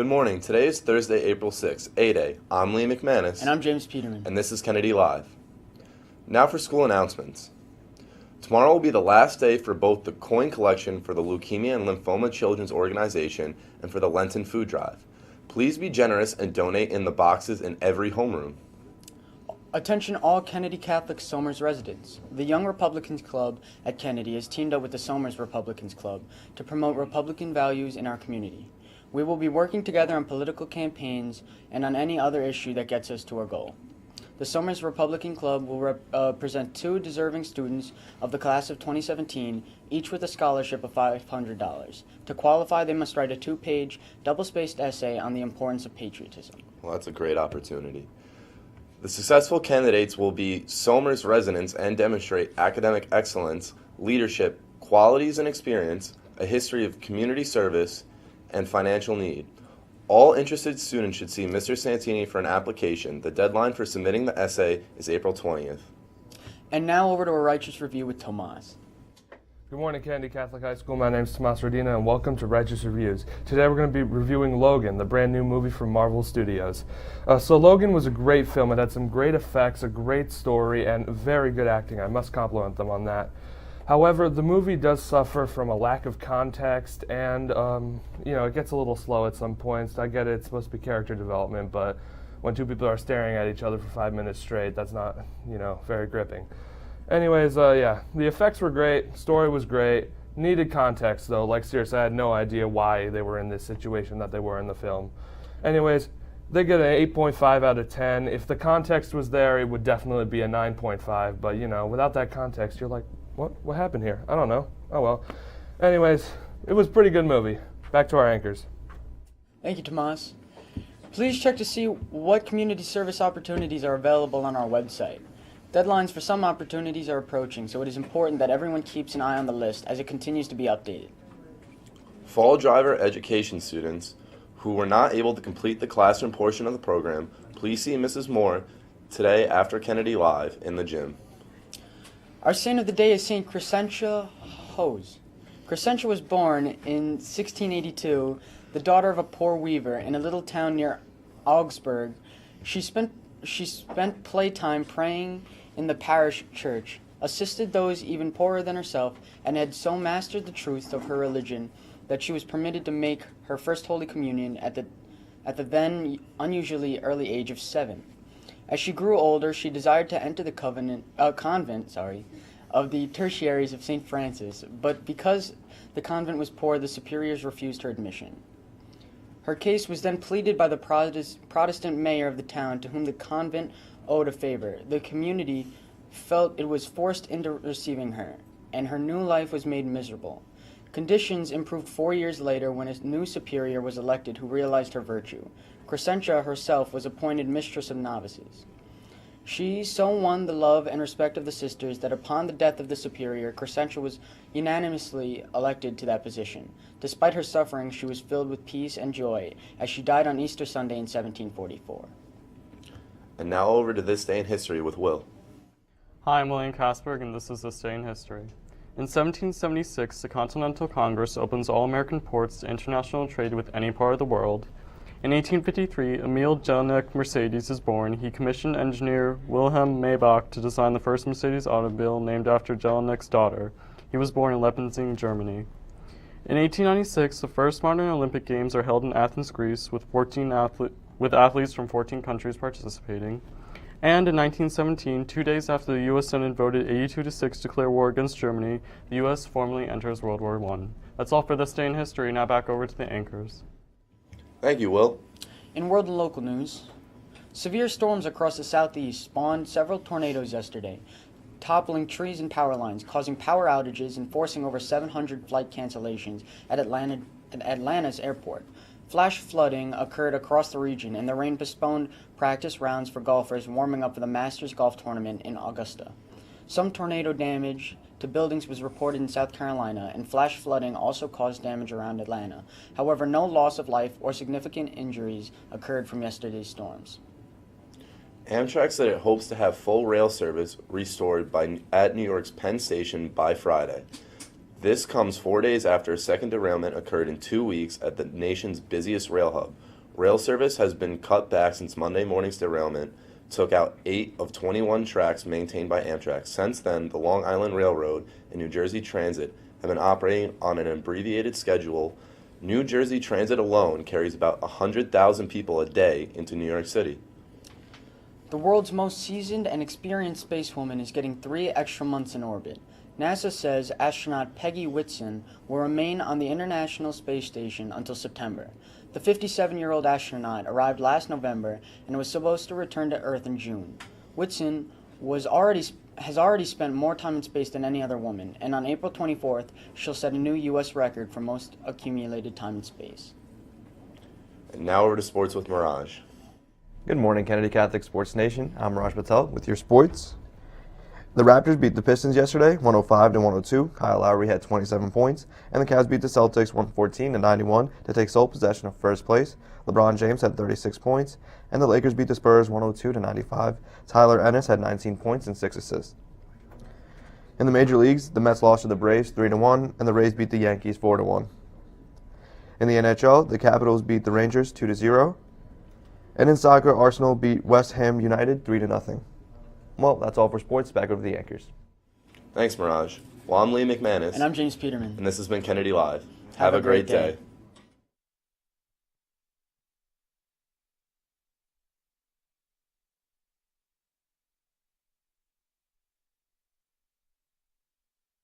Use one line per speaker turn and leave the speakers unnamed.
Good morning. Today is Thursday, April 6th, A-Day. I'm Lee McManus.
And I'm James Peterman.
And this is Kennedy Live. Now for school announcements. Tomorrow will be the last day for both the coin collection for the Leukemia and Lymphoma Children's Organization and for the Lenten Food Drive. Please be generous and donate in the boxes in every homeroom.
Attention all Kennedy Catholic Somers residents. The Young Republicans Club at Kennedy has teamed up with the Somers Republicans Club to promote Republican values in our community. We will be working together on political campaigns and on any other issue that gets us to our goal. The Somers Republican Club will present 2 deserving students of the class of 2017, each with a scholarship of $500. To qualify, they must write a 2-page, double-spaced essay on the importance of patriotism.
Well, that's a great opportunity. The successful candidates will be Somers residents and demonstrate academic excellence, leadership, qualities and experience, a history of community service, and financial need. All interested students should see Mr. Santini for an application. The deadline for submitting the essay is April 20th.
And now over to a Righteous Review with Tomas.
Good morning, Kennedy Catholic High School. My name is Tomas Rodina, and welcome to Righteous Reviews. Today we're going to be reviewing Logan, the brand new movie from Marvel Studios. So Logan was a great film. It had some great effects, a great story, and very good acting. I must compliment them on that. However, the movie does suffer from a lack of context, and it gets a little slow at some points. I get it, it's supposed to be character development, but when 2 people are staring at each other for 5 minutes straight, that's not, very gripping. Anyways, the effects were great, story was great, needed context though, like seriously, I had no idea why they were in this situation that they were in the film. Anyways, they get an 8.5 out of 10. If the context was there, it would definitely be a 9.5, but without that context, you're like, what happened here? I don't know. Oh well. Anyways, it was a pretty good movie. Back to our anchors.
Thank you, Tomas. Please check to see what community service opportunities are available on our website. Deadlines for some opportunities are approaching, so it is important that everyone keeps an eye on the list as it continues to be updated.
Fall driver education students who were not able to complete the classroom portion of the program, please see Mrs. Moore today after Kennedy Live in the gym.
Our saint of the day is Saint Crescentia Hose. Crescentia was born in 1682, the daughter of a poor weaver in a little town near Augsburg. She spent playtime praying in the parish church, assisted those even poorer than herself, and had so mastered the truth of her religion that she was permitted to make her first Holy Communion at the then unusually early age of 7. As she grew older, she desired to enter the convent of the Tertiaries of St. Francis, but because the convent was poor, the superiors refused her admission. Her case was then pleaded by the Protestant mayor of the town, to whom the convent owed a favor. The community felt it was forced into receiving her, and her new life was made miserable. Conditions improved 4 years later when a new superior was elected who realized her virtue. Crescentia herself was appointed mistress of novices. She so won the love and respect of the sisters that upon the death of the superior, Crescentia was unanimously elected to that position. Despite her suffering, she was filled with peace and joy as she died on Easter Sunday in 1744.
And now over to This Day in History with Will.
Hi, I'm William Kasberg, and this is This Day in History. In 1776, the Continental Congress opens all American ports to international trade with any part of the world. In 1853, Emil Jelinek Mercedes is born. He commissioned engineer Wilhelm Maybach to design the first Mercedes automobile named after Jelinek's daughter. He was born in Leipzig, Germany. In 1896, the first modern Olympic Games are held in Athens, Greece, with athletes from 14 countries participating. And in 1917, 2 days after the U.S. Senate voted 82-6 to declare war against Germany, the U.S. formally enters World War I. That's all for This Day in History. Now back over to the anchors.
Thank you, Will.
In world and local news, severe storms across the southeast spawned several tornadoes yesterday, toppling trees and power lines, causing power outages and forcing over 700 flight cancellations at Atlanta's airport. Flash flooding occurred across the region, and the rain postponed practice rounds for golfers warming up for the Masters Golf Tournament in Augusta. Some tornado damage to buildings was reported in South Carolina, and flash flooding also caused damage around Atlanta. However, no loss of life or significant injuries occurred from yesterday's storms.
Amtrak said it hopes to have full rail service restored at New York's Penn Station by Friday. This comes 4 days after a second derailment occurred in 2 weeks at the nation's busiest rail hub. Rail service has been cut back since Monday morning's derailment took out 8 of 21 tracks maintained by Amtrak. Since then, the Long Island Railroad and New Jersey Transit have been operating on an abbreviated schedule. New Jersey Transit alone carries about 100,000 people a day into New York City.
The world's most seasoned and experienced spacewoman is getting 3 extra months in orbit. NASA says astronaut Peggy Whitson will remain on the International Space Station until September. The 57-year-old astronaut arrived last November and was supposed to return to Earth in June. Whitson has already spent more time in space than any other woman, and on April 24th, she'll set a new U.S. record for most accumulated time in space.
And now over to sports with Mirage.
Good morning, Kennedy Catholic Sports Nation. I'm Mirage Patel with your sports. The Raptors beat the Pistons yesterday, 105-102. Kyle Lowry had 27 points, and the Cavs beat the Celtics 114-91 to take sole possession of first place. LeBron James had 36 points, and the Lakers beat the Spurs 102-95. Tyler Ennis had 19 points and 6 assists. In the major leagues, the Mets lost to the Braves 3-1, and the Rays beat the Yankees 4-1. In the NHL, the Capitals beat the Rangers 2-0. And in soccer, Arsenal beat West Ham United 3-0. Well, that's all for sports. Back over to the anchors.
Thanks, Mirage. Well, I'm Lee McManus.
And I'm James Peterman.
And this has been Kennedy Live. Have a great day.